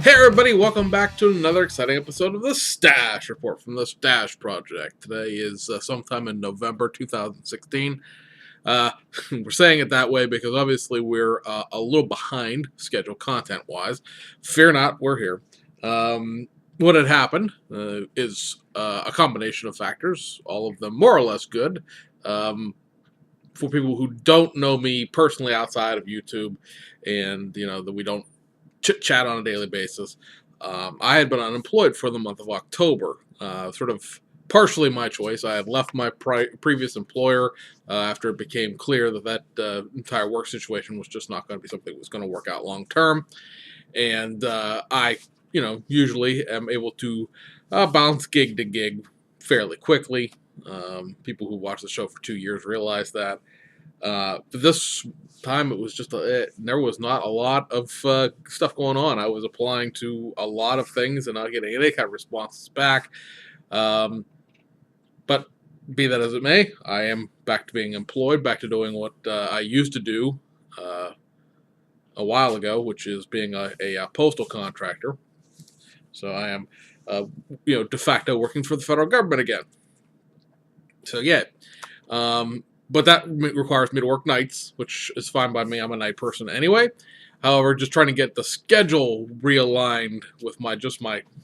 Hey everybody, welcome back to another exciting episode of the Stash Report from the Stash Project. Today is sometime in November 2016. We're saying it that way because obviously we're a little behind schedule content-wise. Fear not, we're here. What had happened is a combination of factors, all of them more or less good. For people who don't know me personally outside of YouTube and, that we don't chit-chat on a daily basis, I had been unemployed for the month of October, sort of partially my choice. I had left my previous employer after it became clear that entire work situation was just not going to be something that was going to work out long term. And I, usually am able to bounce gig to gig fairly quickly. People who watch the show for 2 years realize that. This time it was just there was not a lot of stuff going on. I was applying to a lot of things and not getting any kind of responses back. But be that as it may, I am back to being employed, back to doing what I used to do a while ago, which is being a postal contractor. So I am, de facto working for the federal government again. So yeah. But that requires me to work nights, which is fine by me. I'm a night person anyway. However, just trying to get the schedule realigned with my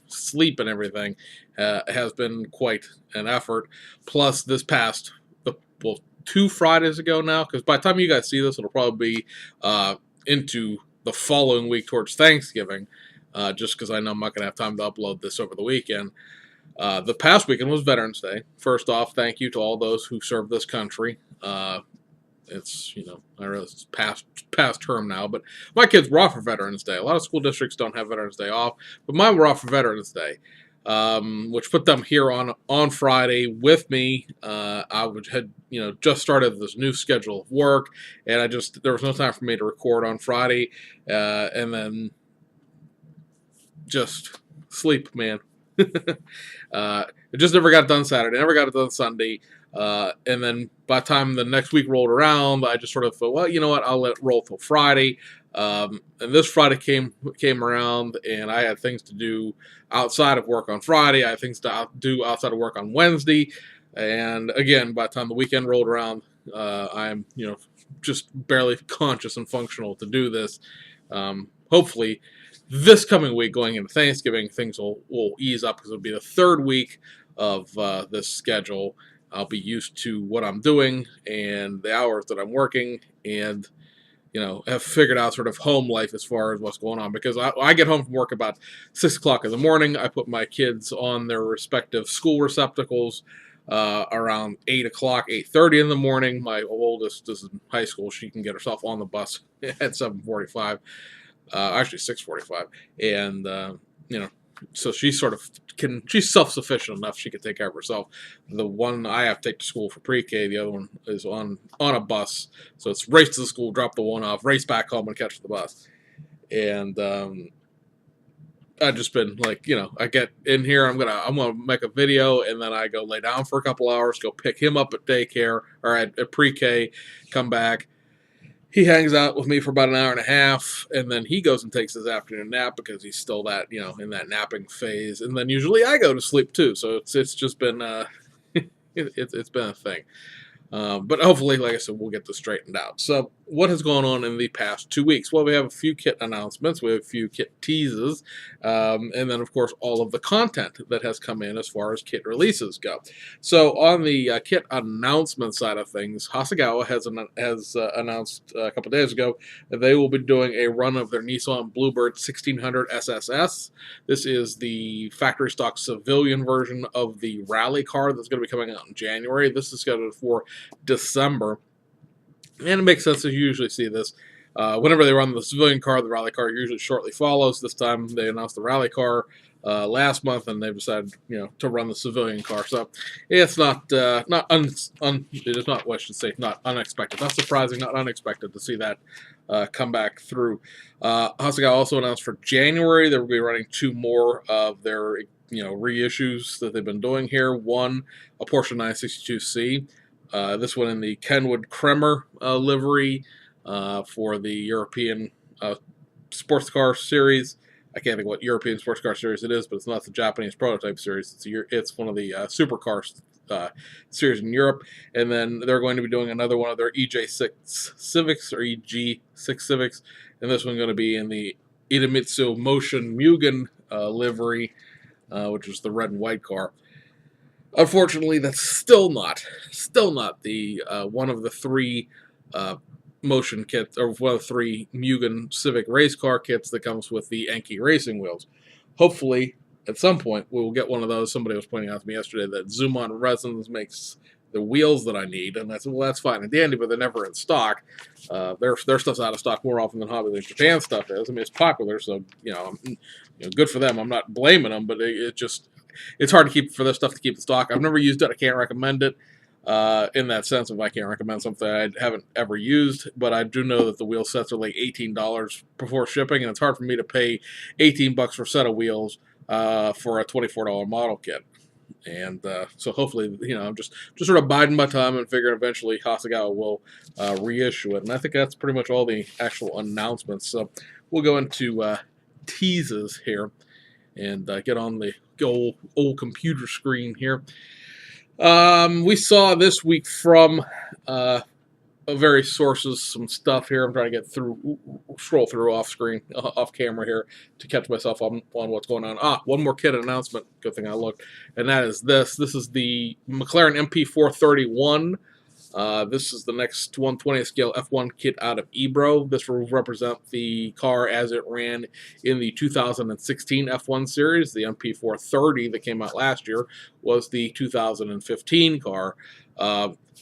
sleep and everything has been quite an effort. Plus, this past, 2 Fridays ago now, because by the time you guys see this, it'll probably be into the following week towards Thanksgiving, just because I know I'm not going to have time to upload this over the weekend. The past weekend was Veterans Day. First off, thank you to all those who served this country. It's, I realize it's past term now, but my kids were off for Veterans Day. A lot of school districts don't have Veterans Day off, but mine were off for Veterans Day, which put them here on Friday with me. I had, just started this new schedule of work, and there was no time for me to record on Friday, and then just sleep, man. It just never got done Saturday, never got it done Sunday. And then by the time the next week rolled around, I just sort of thought, well, you know what, I'll let it roll till Friday. And this Friday came around, and I had things to do outside of work on Friday. I had things to do outside of work on Wednesday. And again, by the time the weekend rolled around, I'm, just barely conscious and functional to do this. Hopefully, this coming week, going into Thanksgiving, things will ease up because it'll be the third week of this schedule. I'll be used to what I'm doing and the hours that I'm working, and have figured out sort of home life as far as what's going on. Because I get home from work about 6 o'clock in the morning. I put my kids on their respective school receptacles around 8 o'clock, 8:30 in the morning. My oldest is in high school. She can get herself on the bus at 7:45. Actually 6:45, and so she sort of she's self-sufficient enough she can take care of herself. The one I have to take to school for pre-K, the other one is on a bus, so it's race to the school, drop the one off, race back home, and catch the bus. And I've just been like, I get in here, I'm gonna make a video, and then I go lay down for a couple hours, go pick him up at daycare or at pre-K, come back. He hangs out with me for about an hour and a half, and then he goes and takes his afternoon nap because he's still in that napping phase. And then usually I go to sleep too. So it's just been it's been a thing. But hopefully, like I said, we'll get this straightened out. So what has gone on in the past 2 weeks? Well, we have a few kit announcements. We have a few kit teases. And then, of course, all of the content that has come in as far as kit releases go. So on the kit announcement side of things, Hasegawa has announced a couple days ago that they will be doing a run of their Nissan BLUEBIRD 1600 SSS. This is the factory stock civilian version of the rally car that's going to be coming out in January. This is scheduled for December, and it makes sense to usually see this whenever they run the civilian car. The rally car usually shortly follows. This time they announced the rally car last month, and they've decided to run the civilian car. So it's not it is not what I should say, not unexpected, not surprising, not unexpected to see that come back through. Hasegawa also announced for January they will be running 2 more of their reissues that they've been doing here. One, a Porsche 962C. This one in the Kenwood Kremer livery for the European sports car series. I can't think what European sports car series it is, but it's not the Japanese prototype series. It's one of the supercars series in Europe. And then they're going to be doing another one of their EJ6 Civics or EG6 Civics, and this one's going to be in the Idemitsu Motion Mugen livery, which is the red and white car. Unfortunately, that's still not the one of the three motion kits, or one of the three Mugen Civic race car kits that comes with the Enki racing wheels. Hopefully, at some point, we will get one of those. Somebody was pointing out to me yesterday that Zoom On Resins makes the wheels that I need, and I said, well, that's fine and dandy, but they're never in stock. Their stuff's out of stock more often than Hobbyland Japan stuff is. I mean, it's popular, so good for them. I'm not blaming them, but it's hard to keep for this stuff to keep in stock. I've never used it. I can't recommend it. In that sense, if I can't recommend something I haven't ever used, but I do know that the wheel sets are like $18 before shipping, and it's hard for me to pay $18 for a set of wheels for a $24 model kit. And so hopefully, I'm just sort of biding my time and figuring eventually Hasegawa will reissue it. And I think that's pretty much all the actual announcements. So we'll go into teases here and get on the old computer screen here. We saw this week from various sources some stuff here. I'm trying to scroll through off screen, off camera here to catch myself on what's going on. One more kit announcement. Good thing I looked. And that is this. This is the McLaren MP431. This is the next 1/20th scale F1 kit out of Ebro. This will represent the car as it ran in the 2016 F1 series. The MP430 that came out last year was the 2015 car.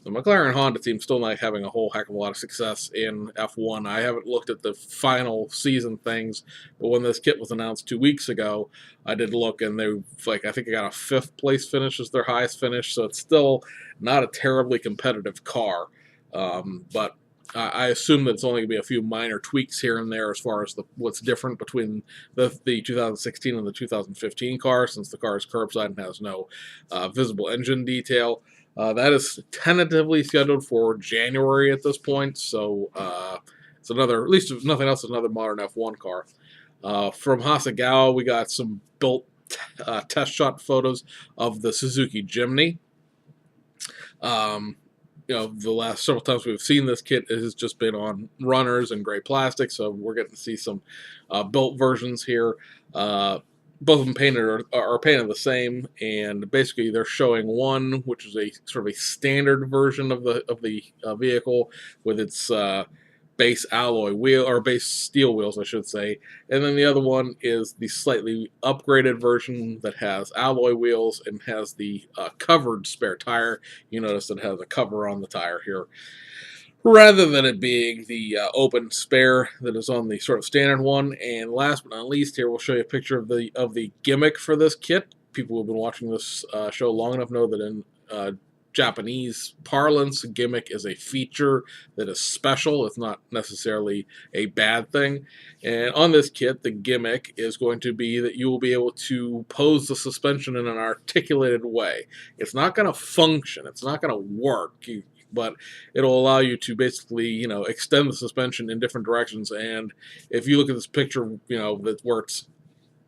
The McLaren Honda team still not having a whole heck of a lot of success in F1. I haven't looked at the final season things, but when this kit was announced 2 weeks ago, I did look, and I think I got a 5th place finish as their highest finish, so it's still not a terribly competitive car. But I assume that it's only going to be a few minor tweaks here and there as far as what's different between the 2016 and the 2015 car, since the car is curbside and has no visible engine detail. That is tentatively scheduled for January at this point, so it's another, at least if nothing else, another modern F1 car. From Hasegawa, we got some built test shot photos of the Suzuki Jimny. The last several times we've seen this kit, it has just been on runners and gray plastic, so we're getting to see some built versions here. Both of them are painted the same, and basically they're showing one, which is a sort of a standard version of the vehicle with its base alloy wheel, or base steel wheels, I should say, and then the other one is the slightly upgraded version that has alloy wheels and has the covered spare tire. You notice it has a cover on the tire here, rather than it being the open spare that is on the sort of standard one. And last but not least, here we'll show you a picture of the gimmick for this kit. People who have been watching this show long enough know that in Japanese parlance, gimmick is a feature that is special. It's not necessarily a bad thing. And on this kit, the gimmick is going to be that you will be able to pose the suspension in an articulated way. It's not going to function. It's not going to work. But it'll allow you to basically, extend the suspension in different directions. And if you look at this picture, where it's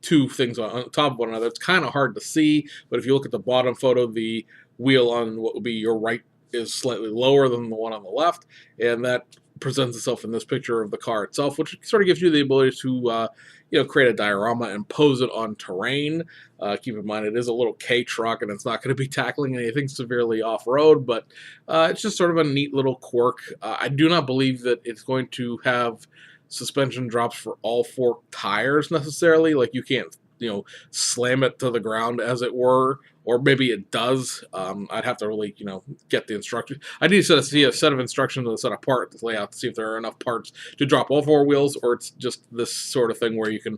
two things on top of one another, it's kind of hard to see. But if you look at the bottom photo, the wheel on what would be your right is slightly lower than the one on the left, and that presents itself in this picture of the car itself, which sort of gives you the ability to create a diorama and pose it on terrain. Keep in mind it is a little K truck and it's not going to be tackling anything severely off-road, but it's just sort of a neat little quirk. I do not believe that it's going to have suspension drops for all 4 tires necessarily. Like, you can't slam it to the ground, as it were, or maybe it does. I'd have to really, get the instructions. I need to see a set of instructions and a set of parts layout to see if there are enough parts to drop all 4 wheels, or it's just this sort of thing where you can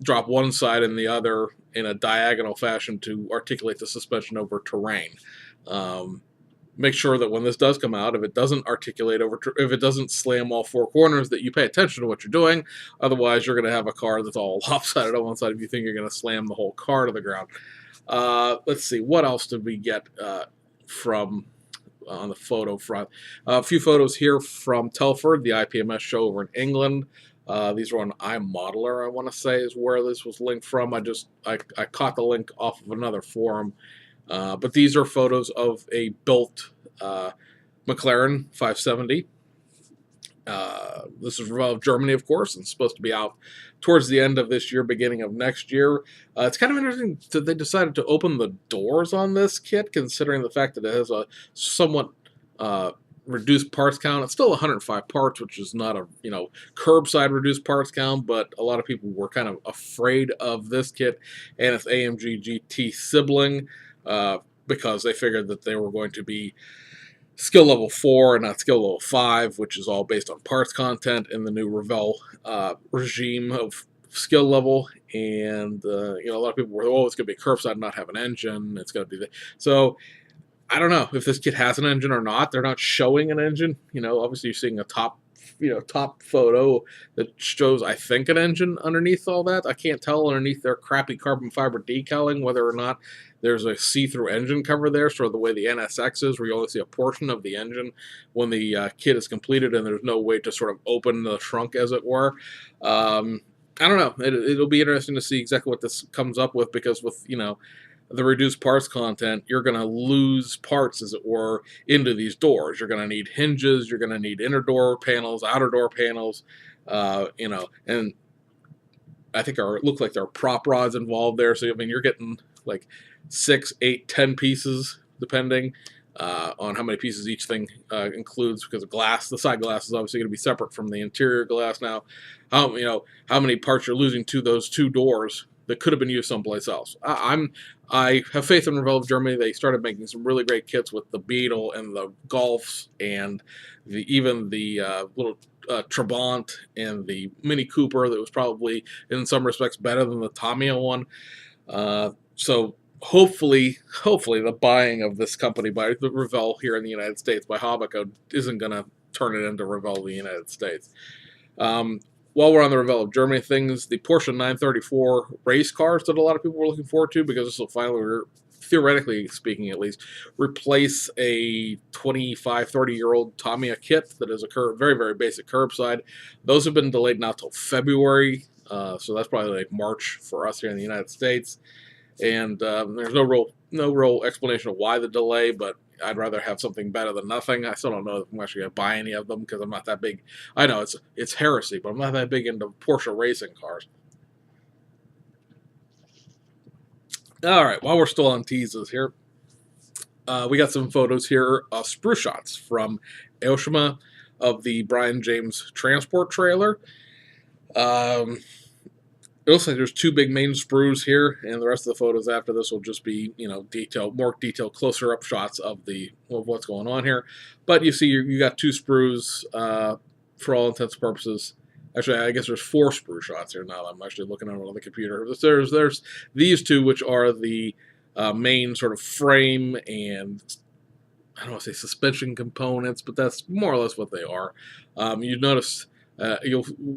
drop one side and the other in a diagonal fashion to articulate the suspension over terrain. Make sure that when this does come out, if it doesn't articulate if it doesn't slam all 4 corners, that you pay attention to what you're doing. Otherwise, you're going to have a car that's all lopsided on one side if you think you're going to slam the whole car to the ground. Let's see, what else did we get from on the photo front? A few photos here from Telford, the IPMS show over in England. These are on iModeler, I want to say, is where this was linked from. I caught the link off of another forum. But these are photos of a built McLaren 570. This is Revolve Germany, of course, and it's supposed to be out towards the end of this year, beginning of next year. It's kind of interesting that they decided to open the doors on this kit, considering the fact that it has a somewhat reduced parts count. It's still 105 parts, which is not a curbside reduced parts count, but a lot of people were kind of afraid of this kit and its AMG GT sibling because they figured that they were going to be skill level 4 and not skill level 5, which is all based on parts content in the new Revell regime of skill level. And a lot of people were, oh, it's going to be curbside, not have an engine. It's going to be so. I don't know if this kit has an engine or not. They're not showing an engine. Obviously you're seeing a top photo that shows, I think, an engine underneath all that. I can't tell underneath their crappy carbon fiber decaling whether or not there's a see-through engine cover there, sort of the way the NSX is, where you only see a portion of the engine when the kit is completed, and there's no way to sort of open the trunk, as it were. I don't know. It'll be interesting to see exactly what this comes up with, because with the reduced parts content, you're going to lose parts, as it were, into these doors. You're going to need hinges, you're going to need inner door panels, outer door panels, and I think look like there are prop rods involved there. So, I mean, you're getting like 6, 8, 10 pieces, depending on how many pieces each thing includes, because of glass. The side glass is obviously going to be separate from the interior glass now. How many parts you're losing to those two doors that could have been used someplace else. I have faith in Revolve Germany. They started making some really great kits with the Beetle and the Golfs and even the little Trabant and the Mini Cooper that was probably in some respects better than the Tamiya one. So hopefully the buying of this company by the Revell here in the United States by Hobbico isn't going to turn it into Revell in the United States. While we're on the Revell of Germany things, the Porsche 934 race cars that a lot of people were looking forward to, because this will finally, theoretically speaking at least, replace a 25, 30-year-old Tamiya kit that is a very, very basic curbside. Those have been delayed now till February, so that's probably like March for us here in the United States. And there's no real explanation of why the delay, but I'd rather have something better than nothing. I still don't know if I'm actually going to buy any of them, because I'm not that big. I know it's heresy, but I'm not that big into Porsche racing cars. All right, while we're still on teases here, we got some photos here of sprue shots from Aoshima of the Brian James transport trailer. It looks like there's two big main sprues here, and the rest of the photos after this will just be, more detailed, closer up shots of what's going on here. But you see, you got two sprues for all intents and purposes. Actually, I guess there's 4 sprue shots here now. I'm actually looking at it on the computer. There's these two, which are the main sort of frame and, I don't want to say suspension components, but that's more or less what they are. You notice.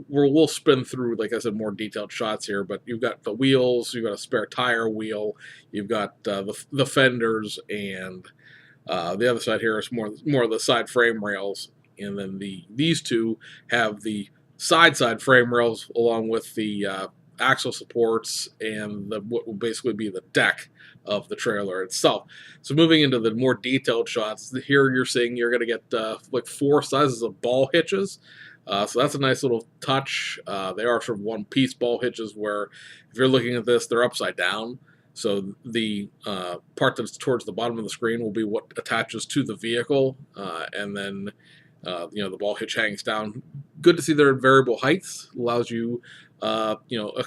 We'll spin through, like I said, more detailed shots here, but you've got the wheels, you've got a spare tire wheel, you've got the fenders, and the other side here is more of the side frame rails, and then these two have the side frame rails along with the axle supports and what will basically be the deck of the trailer itself. So moving into the more detailed shots, here you're going to get like 4 sizes of ball hitches. So that's a nice little touch. They are sort of one-piece ball hitches, where if you're looking at this, they're upside down. So the part that's towards the bottom of the screen will be what attaches to the vehicle, and then the ball hitch hangs down. Good to see they're at variable heights. Allows you a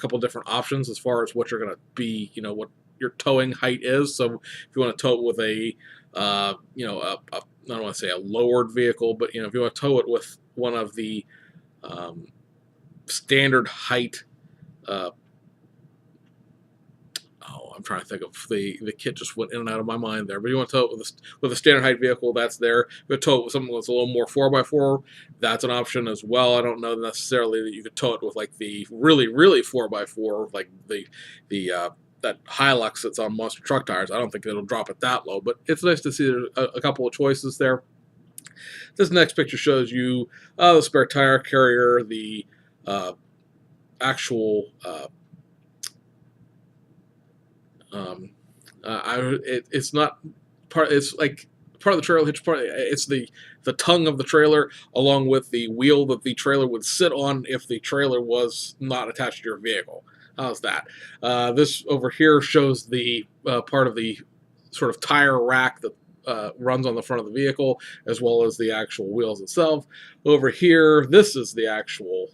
couple different options as far as what you're going to be, what your towing height is. So if you want to tow it with a I don't want to say a lowered vehicle, but if you want to tow it with one of the standard height. I'm trying to think of the kit just went in and out of my mind there. But you want to tow it with a standard height vehicle, that's there. If you tow it with something that's a little more 4x4, that's an option as well. I don't know necessarily that you could tow it with like the really 4x4, like that Hilux that's on monster truck tires. I don't think it'll drop it that low, but it's nice to see there's a couple of choices there. This next picture shows you the spare tire carrier, the actual it's not part. It's like part of the trailer hitch. It's the tongue of the trailer, along with the wheel that the trailer would sit on if the trailer was not attached to your vehicle. How's that? This over here shows the part of the sort of tire rack that runs on the front of the vehicle, as well as the actual wheels itself. Over here, this is the actual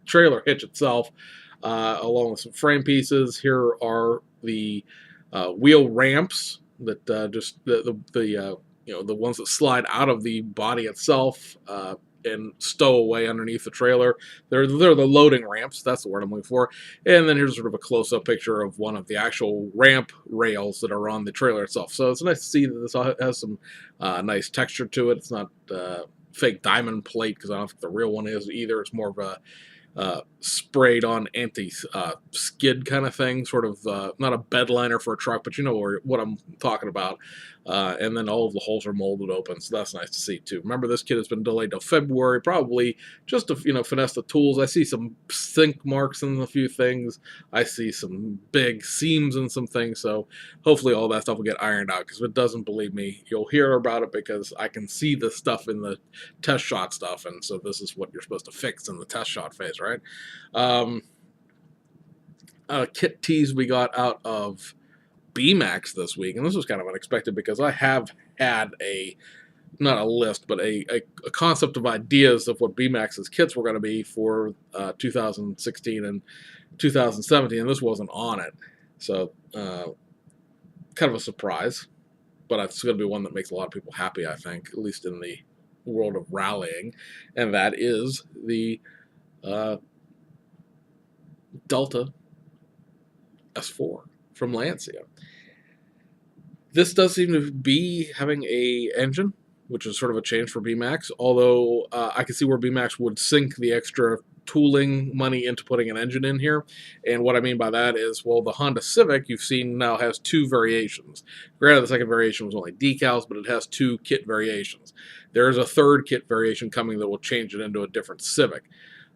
trailer hitch itself, along with some frame pieces. Here are the wheel ramps that just the ones that slide out of the body itself and stow away underneath the trailer. They're the loading ramps. That's the word I'm looking for. And then here's sort of a close-up picture of one of the actual ramp rails that are on the trailer itself. So it's nice to see that this has some nice texture to it. It's not fake diamond plate, because I don't think the real one is either. It's more of a sprayed on anti-skid kind of thing, sort of not a bed liner for a truck, but you know what I'm talking about. And then all of the holes are molded open, so that's nice to see too. Remember, this kit has been delayed till February, probably just to finesse the tools. I see some sink marks in a few things. I see some big seams in some things, so hopefully all that stuff will get ironed out, because if it doesn't, believe me, you'll hear about it, because I can see the stuff in the test shot stuff, and so this is what you're supposed to fix in the test shot phase, right? Kit tease we got out of BMAX this week, and this was kind of unexpected, because I have had not a list, but a concept of ideas of what BMAX's kits were going to be for 2016 and 2017, and this wasn't on it. So kind of a surprise, but it's going to be one that makes a lot of people happy, I think, at least in the world of rallying, and that is the Delta S4 from Lancia. This does seem to be having a engine, which is sort of a change for BMAX, although I can see where BMAX would sink the extra tooling money into putting an engine in here. And what I mean by that is, well, the Honda Civic you've seen now has two variations. Granted, the second variation was only decals, but it has two kit variations. There is a third kit variation coming that will change it into a different Civic.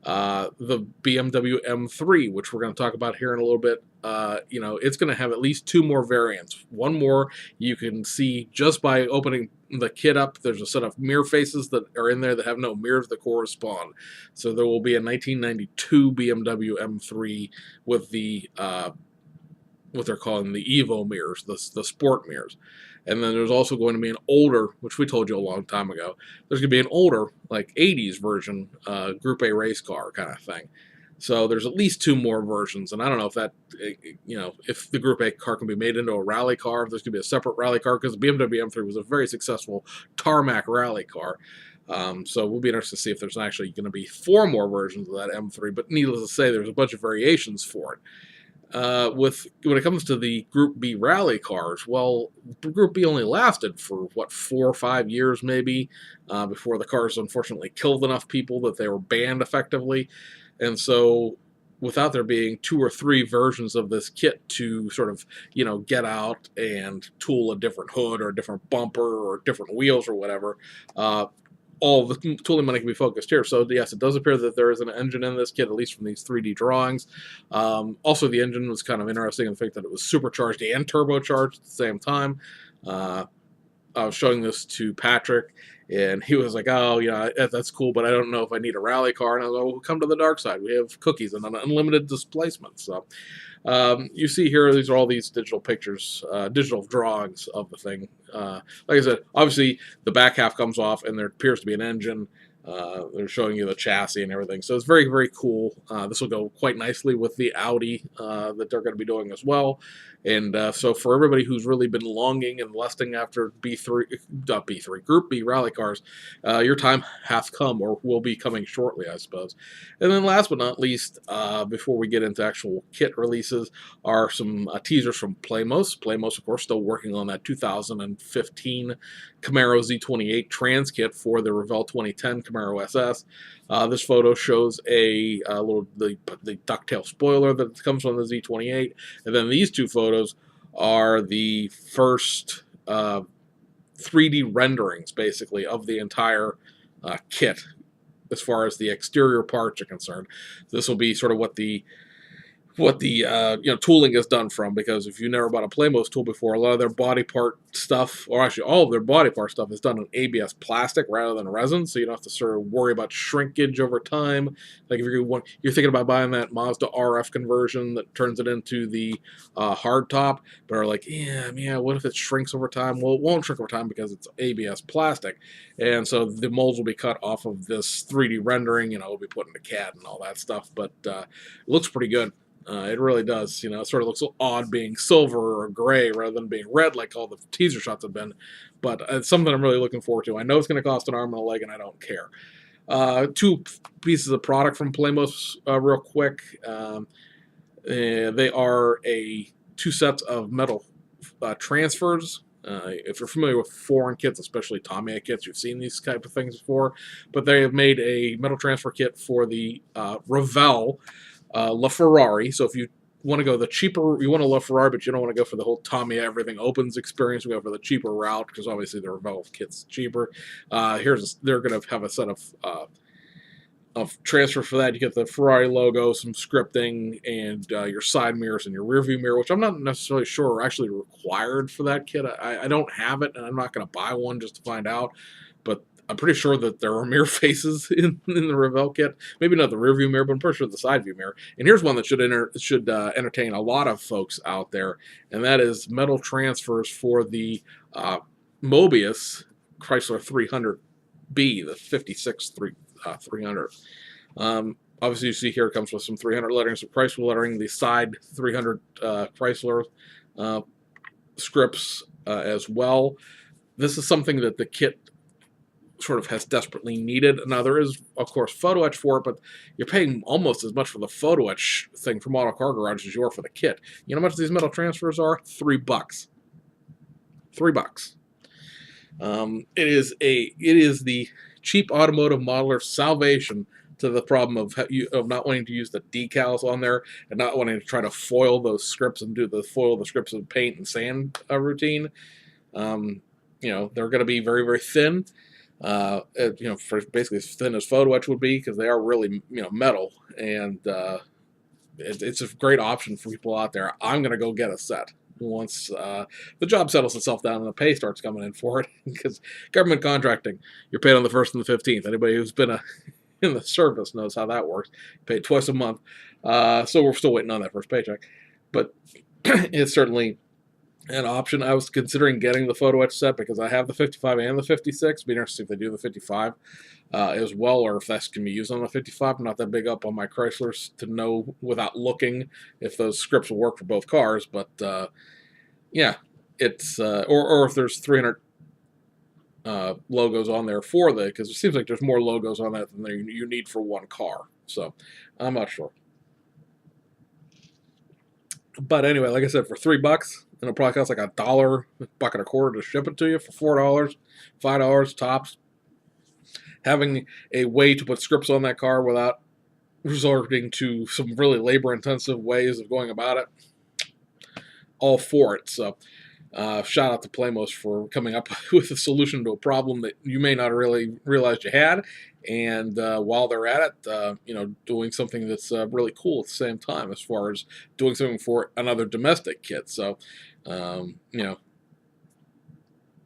The BMW M3, which we're going to talk about here in a little bit, it's going to have at least two more variants. One more you can see just by opening the kit up. There's a set of mirror faces that are in there that have no mirrors that correspond. So there will be a 1992 BMW M3 with the what they're calling the Evo mirrors, the sport mirrors. And then there's also going to be an older, which we told you a long time ago, there's going to be an older, like 80s version, Group A race car kind of thing. So there's at least two more versions, and I don't know if that, if the Group A car can be made into a rally car, if there's going to be a separate rally car, because the BMW M3 was a very successful tarmac rally car. So we'll be interested to see if there's actually going to be four more versions of that M3, but needless to say, there's a bunch of variations for it. When it comes to the Group B rally cars, well, Group B only lasted for 4 or 5 years maybe, before the cars unfortunately killed enough people that they were banned effectively. And so without there being 2 or 3 versions of this kit to sort of, get out and tool a different hood or a different bumper or different wheels or whatever, all the tooling money can be focused here. So yes, it does appear that there is an engine in this kit, at least from these 3D drawings. Also, the engine was kind of interesting in the fact that it was supercharged and turbocharged at the same time. I was showing this to Patrick, and he was like, "Oh, that's cool, but I don't know if I need a rally car." And I was like, "Well, come to the dark side. We have cookies and an unlimited displacement." So you see here, these are all these digital pictures, digital drawings of the thing. Like I said, obviously the back half comes off, and there appears to be an engine. They're showing you the chassis and everything, so it's very, very cool. This will go quite nicely with the Audi that they're going to be doing as well. And so for everybody who's really been longing and lusting after Group B rally cars, your time hath come, or will be coming shortly, I suppose. And then last but not least, before we get into actual kit releases, are some teasers from Playmos. Playmos, of course, still working on that 2015 Camaro Z28 trans kit for the Revell 2010 Camaro SS. This photo shows the ducktail spoiler that comes from the Z28, and then these two photos are the first 3D renderings, basically, of the entire kit as far as the exterior parts are concerned. This will be sort of what the tooling is done from, because if you never bought a Playmos tool before, a lot of their body part stuff, or actually all of their body part stuff, is done in ABS plastic rather than resin, so you don't have to sort of worry about shrinkage over time. Like if you're thinking about buying that Mazda RF conversion that turns it into the hard top, but are like, yeah, what if it shrinks over time? Well, it won't shrink over time because it's ABS plastic, and so the molds will be cut off of this 3D rendering. It'll be put into CAD and all that stuff, but it looks pretty good. It really does. It sort of looks odd being silver or gray rather than being red like all the teaser shots have been. But it's something I'm really looking forward to. I know it's going to cost an arm and a leg, and I don't care. Two pieces of product from Playmos real quick. They are two sets of metal transfers. If you're familiar with foreign kits, especially Tamiya kits, you've seen these type of things before. But they have made a metal transfer kit for the Revell LaFerrari. So if you want to go the cheaper, you want a LaFerrari, but you don't want to go for the whole Tamiya everything opens experience, we go for the cheaper route, because obviously the Revell kit's cheaper. They're going to have a set of transfer for that. You get the Ferrari logo, some scripting, and your side mirrors and your rear view mirror, which I'm not necessarily sure are actually required for that kit. I don't have it, and I'm not going to buy one just to find out, but I'm pretty sure that there are mirror faces in the Revell kit. Maybe not the rear view mirror, but I'm pretty sure the side view mirror. And here's one that should entertain a lot of folks out there, and that is metal transfers for the Mobius Chrysler 300B, the 56 300. Obviously, you see here it comes with some 300 lettering, some Chrysler lettering, the side 300 Chrysler scripts as well. This is something that the kit sort of has desperately needed. Now, there is, of course, photo etch for it, but you're paying almost as much for the photo etch thing from Auto Car Garage as you are for the kit. You know how much these metal transfers are? $3. $3. It is the cheap automotive modeler salvation to the problem of not wanting to use the decals on there and not wanting to try to foil those scripts and foil the scripts with paint and sand routine. They're going to be very, very thin. For basically as thin as photo etch would be, because they are really metal, and it's a great option for people out there. I'm gonna go get a set once the job settles itself down and the pay starts coming in for it, because government contracting, you're paid on the 1st and the 15th. Anybody who's been in the service knows how that works. You pay twice a month, so we're still waiting on that first paycheck, but it's certainly an option. I was considering getting the photo etch set because I have the 55 and the 56. Be interesting if they do the 55 as well, or if that can be used on the 55. I'm not that big up on my Chryslers to know without looking if those scripts will work for both cars. But it's or if there's 300 logos on there for because it seems like there's more logos on that than you need for one car. So I'm not sure. But anyway, like I said, for $3, and it'll probably cost like $1, $1.25 to ship it to you for $4, $5 tops. Having a way to put scripts on that car without resorting to some really labor-intensive ways of going about it, all for it. So, shout out to Playmos for coming up with a solution to a problem that you may not really realize you had, and while they're at it, doing something that's really cool at the same time, as far as doing something for another domestic kit. So,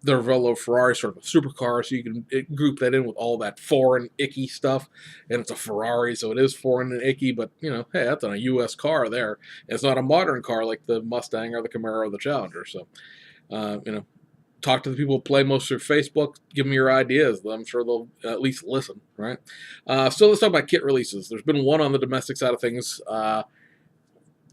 the Revell Ferrari sort of a supercar, so you can group that in with all that foreign, icky stuff, and it's a Ferrari, so it is foreign and icky, but, hey, that's on a U.S. car there. It's not a modern car like the Mustang or the Camaro or the Challenger, so, talk to the people who Playmos through Facebook, give them your ideas. I'm sure they'll at least listen, right? So let's talk about kit releases. There's been one on the domestic side of things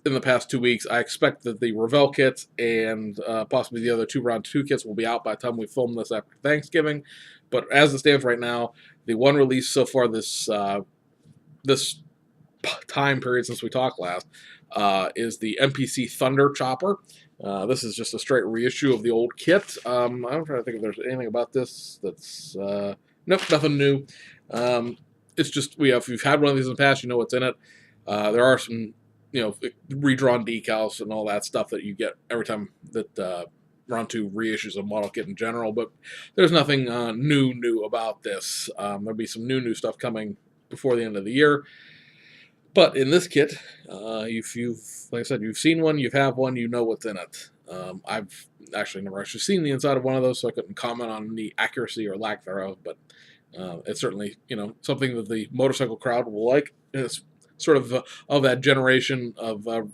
in the past 2 weeks. I expect that the Revell kits and possibly the other two round 2 kits will be out by the time we film this after Thanksgiving. But as it stands right now, the one release so far this time period since we talked last is the MPC Thunder Chopper. This is just a straight reissue of the old kit. I'm trying to think if there's anything about this that's nope, nothing new. It's just if you've had one of these in the past, you know what's in it. There are some redrawn decals and all that stuff that you get every time that around to reissues of model kit in general, but there's nothing new about this. There'll be some new stuff coming before the end of the year. But in this kit, if you've, like I said, you've seen one, you have one, you know what's in it. I've actually never seen the inside of one of those, so I couldn't comment on the accuracy or lack thereof. But it's certainly, something that the motorcycle crowd will like. It's sort of that generation of, at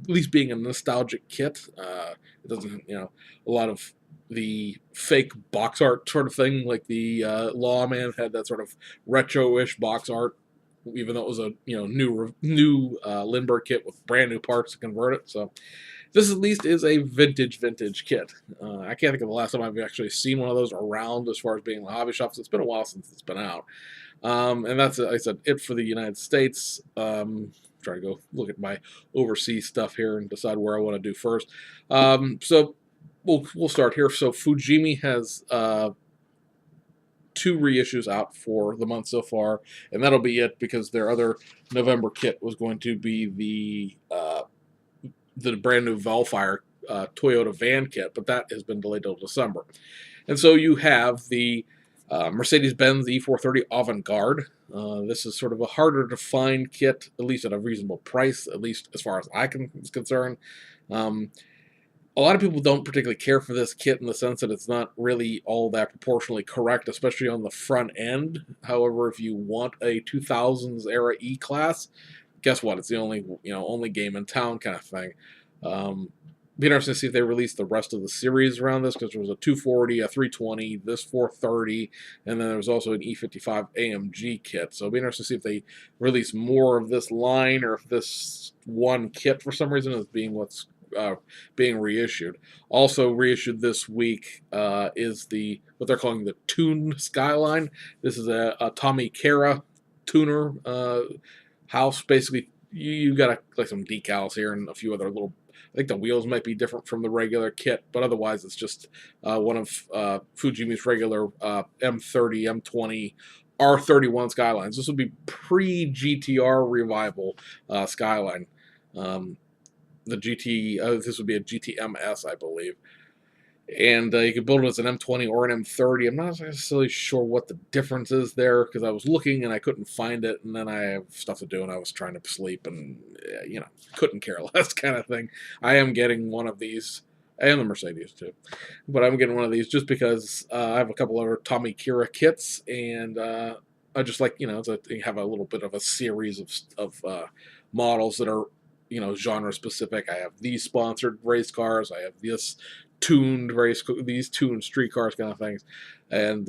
least being a nostalgic kit. It doesn't, a lot of the fake box art sort of thing, like the Lawman had that sort of retro-ish box art, even though it was a new Lindbergh kit with brand new parts to convert it. So this at least is a vintage kit. I can't think of the last time I've actually seen one of those around as far as being in the hobby shops. It's been a while since it's been out. And that's, like I said, it for the United States. Try to go look at my overseas stuff here and decide where I want to do first. So we'll start here. So Fujimi has 2 reissues out for the month so far, and that'll be it, because their other November kit was going to be the brand new Velfire Toyota van kit, but that has been delayed till December. And so you have the Mercedes-Benz E430 Avant-Garde. This is sort of a harder to find kit, at least at a reasonable price, at least as far as is concerned. A lot of people don't particularly care for this kit in the sense that it's not really all that proportionally correct, especially on the front end. However, if you want a 2000s era E-Class, guess what? It's the only game in town kind of thing. Be interesting to see if they release the rest of the series around this, because there was a 240, a 320, this 430, and then there was also an E55 AMG kit. So it'll be interesting to see if they release more of this line, or if this one kit for some reason is being reissued. Also reissued this week is what they're calling the Tune Skyline. This is a Tommy Kara tuner house. Basically, you got like some decals here and a few other little. I think the wheels might be different from the regular kit, but otherwise it's just one of Fujimi's regular M30, M20, R31 Skylines. This would be pre-GTR revival Skyline. The GT, this would be a GTMS, I believe. And you can build it as an M20 or an M30. I'm not necessarily sure what the difference is there, because I was looking and I couldn't find it, and then I have stuff to do and I was trying to sleep and, couldn't care less kind of thing. I am getting one of these, and the Mercedes too, but I'm getting one of these just because I have a couple other Tommy Kira kits, and I just like, to have a little bit of a series of models that are, genre specific. I have these sponsored race cars. I have this tuned these tuned street cars kind of things, and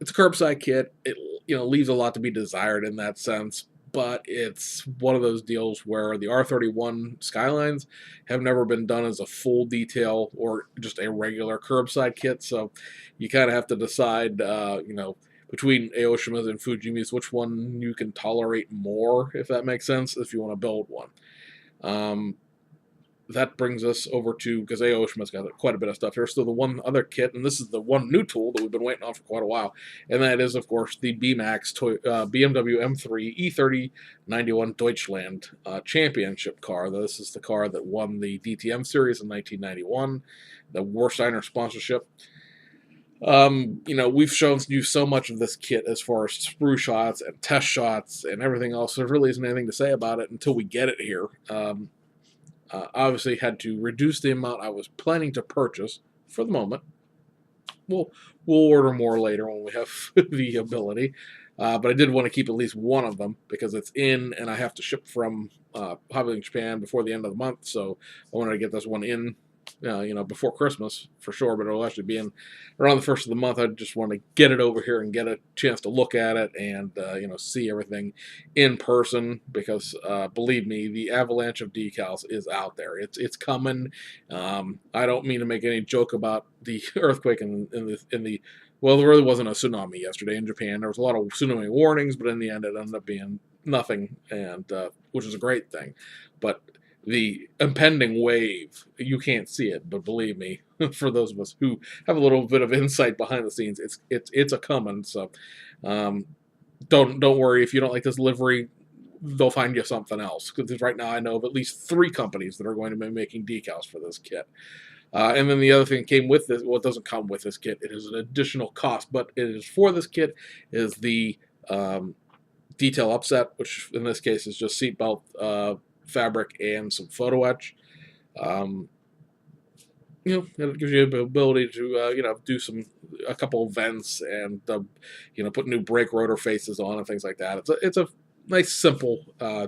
it's a curbside kit. It leaves a lot to be desired in that sense, but it's one of those deals where the R31 Skylines have never been done as a full detail or just a regular curbside kit, so you kind of have to decide between Aoshima's and Fujimi's which one you can tolerate more, if that makes sense, if you want to build one. That brings us over to, because Aoshima's got quite a bit of stuff here, so the one other kit, and this is the one new tool that we've been waiting on for quite a while, and that is, of course, the BMAX BMW M3 E30 91 Deutschland championship car. This is the car that won the DTM series in 1991, the Warsteiner sponsorship. We've shown you so much of this kit as far as sprue shots and test shots and everything else. There really isn't anything to say about it until we get it here. Obviously had to reduce the amount I was planning to purchase for the moment. We'll order more later when we have the ability. But I did want to keep at least one of them because it's in, and I have to ship from Hobby Japan before the end of the month. So I wanted to get this one in, before Christmas for sure. But it'll actually be in around the first of the month. I just want to get it over here and get a chance to look at it and see everything in person, because believe me, the avalanche of decals is out there. It's coming. I don't mean to make any joke about the earthquake in the well, there really wasn't a tsunami yesterday in Japan. There was a lot of tsunami warnings, but in the end, it ended up being nothing, and which is a great thing. But the impending wave, you can't see it, but believe me, for those of us who have a little bit of insight behind the scenes, it's a coming. So don't worry if you don't like this livery. They'll find you something else, because right now I know of at least 3 companies that are going to be making decals for this kit. And then the other thing came with this, well, it doesn't come with this kit. It is an additional cost, but it is for this kit, is the detail upset, which in this case is just seatbelt fabric and some photo etch. You know, it gives you the ability to, you know, do a couple of vents and, you know, put new brake rotor faces on and things like that. It's a nice, simple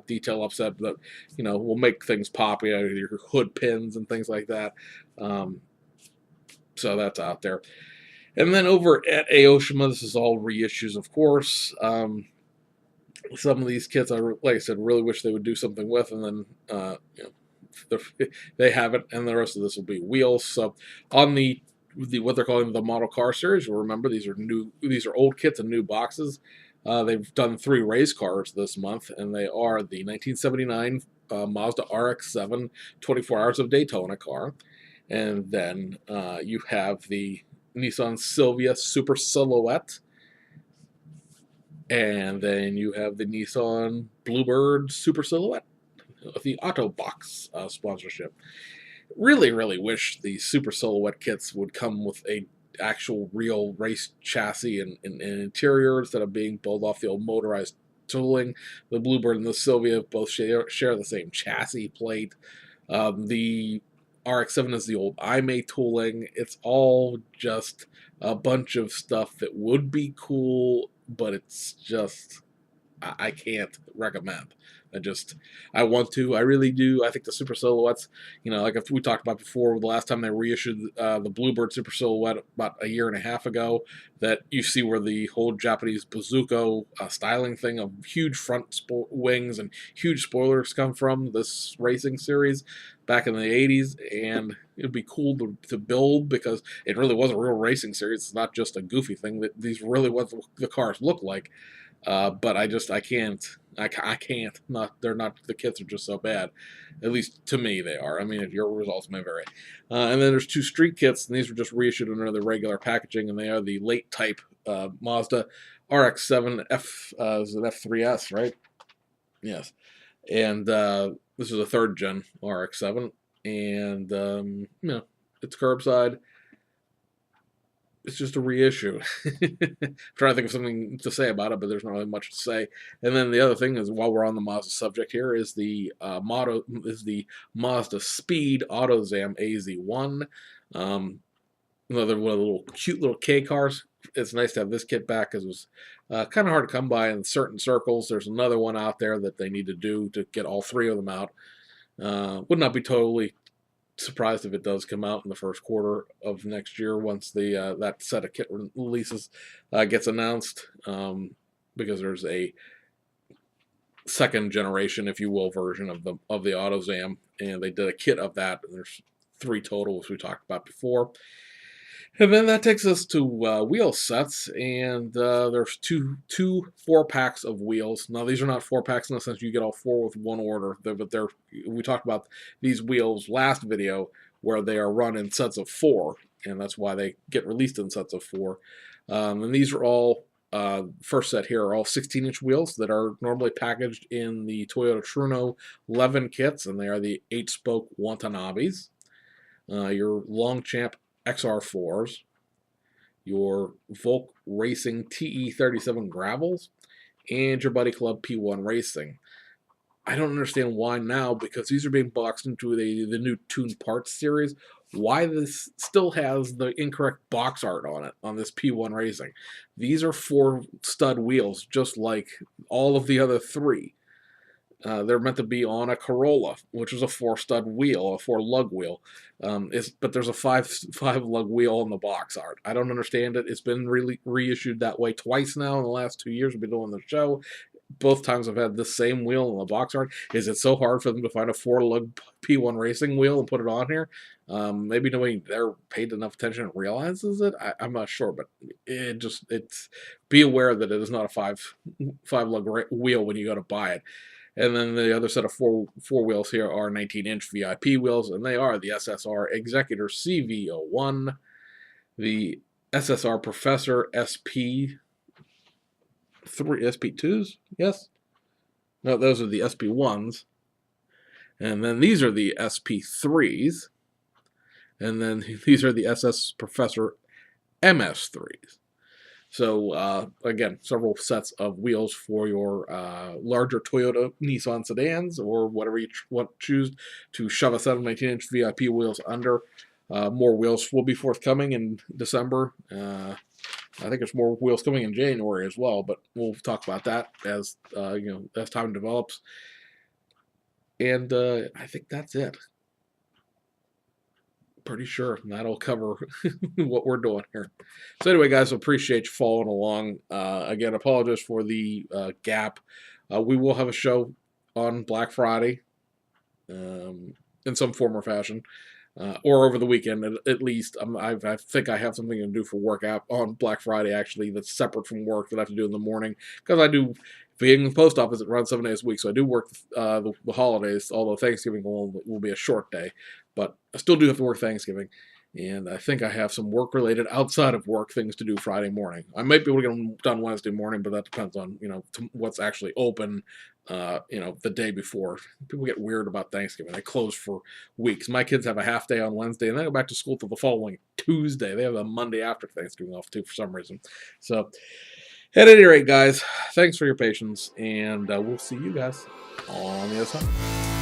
detail upset that, you know, will make things pop, you know, your hood pins and things like that. So that's out there. And then over at Aoshima, this is all reissues, of course. Some of these kits, like I said, really wish they would do something with, and then, you know, they haven't, and the rest of this will be wheels. So on the what they're calling the model car series, you'll remember these are old kits and new boxes. They've done 3 race cars this month, and they are the 1979 Mazda RX-7 24 Hours of Daytona car, and then you have the Nissan Silvia Super Silhouette, and then you have the Nissan BLUEBIRD Super Silhouette, the Autobox sponsorship. Really, really wish the Super Silhouette kits would come with a actual real race chassis and interior instead of being built off the old motorized tooling. The BLUEBIRD and the Silvia both share the same chassis plate. The RX-7 is the old IMA tooling. It's all just a bunch of stuff that would be cool, but it's just, I can't recommend. I want to. I really do. I think the Super Silhouettes, you know, like we talked about before, the last time they reissued the BLUEBIRD Super Silhouette about a year and a half ago, that you see where the whole Japanese bazooka styling thing of huge front wings and huge spoilers come from this racing series back in the 80s, and it'd be cool to build, because it really was a real racing series. It's not just a goofy thing. That these really what the cars look like. But I can't. I can't. The kits are just so bad. At least to me, they are. I mean, your results may vary. And then there's 2 street kits, and these were just reissued under the regular packaging, and they are the late type Mazda RX-7 is an F3S, right? Yes. And this is a 3rd gen RX-7, and you know, it's curbside. It's just a reissue. I'm trying to think of something to say about it, but there's not really much to say. And then the other thing is, while we're on the Mazda subject here, is the MAZDASPEED AutoZam AZ1. Another one of the little cute little K cars. It's nice to have this kit back, because it was kind of hard to come by in certain circles. There's another one out there that they need to do to get all 3 of them out. Would not be totally surprised if it does come out in the first quarter of next year, once the that set of kit releases gets announced, because there's a 2nd generation, if you will, version of the AutoZam, and they did a kit of that, and there's 3 total, as we talked about before. And then that takes us to wheel sets, and there's two 4-packs of wheels. Now, these are not 4-packs in the sense you get all 4 with one order, but we talked about these wheels last video, where they are run in sets of 4, and that's why they get released in sets of 4. And these are all, first set here are all 16-inch wheels that are normally packaged in the Toyota Truno Levin kits, and they are the 8-spoke Watanabes. Your Longchamp XR4s, your Volk Racing TE37 Gravels, and your Buddy Club P1 Racing. I don't understand why now, because these are being boxed into the new Tuned Parts series. Why this still has the incorrect box art on it, on this P1 Racing. These are 4-stud wheels, just like all of the other 3. They're meant to be on a Corolla, which is a 4-stud wheel, a 4-lug wheel. But there's a 5-lug wheel on the box art. I don't understand it. It's been reissued that way twice now in the last 2 years we've been doing the show. Both times I've had the same wheel on the box art. Is it so hard for them to find a 4-lug P1 Racing wheel and put it on here? Maybe nobody there paid enough attention and realizes it. I'm not sure, but it's be aware that it is not a 5-lug wheel when you go to buy it. And then the other set of four wheels here are 19-inch VIP wheels, and they are the SSR Executor CV01, the SSR Professor SP2s, yes? No, those are the SP1s. And then these are the SP3s. And then these are the SS Professor MS3s. So again, several sets of wheels for your larger Toyota Nissan sedans, or whatever you choose to shove a 7/19-inch VIP wheels under. More wheels will be forthcoming in December. I think there's more wheels coming in January as well, but we'll talk about that as as time develops. And I think that's it. Pretty sure that'll cover what we're doing here. So anyway, guys, appreciate you following along. Again, apologize for the gap. We will have a show on Black Friday in some form or fashion. Or over the weekend at least. I think I have something to do for work out on Black Friday, actually, that's separate from work that I have to do in the morning. Because I do, being in the post office, it runs 7 days a week, so I do work the holidays, although Thanksgiving will be a short day. But I still do have to work Thanksgiving. And I think I have some work-related, outside of work, things to do Friday morning. I might be able to get them done Wednesday morning, but that depends on, what's actually open, the day before. People get weird about Thanksgiving. They close for weeks. My kids have a half day on Wednesday, and they go back to school till the following Tuesday. They have a Monday after Thanksgiving off, too, for some reason. So, at any rate, guys, thanks for your patience, and we'll see you guys on the other side.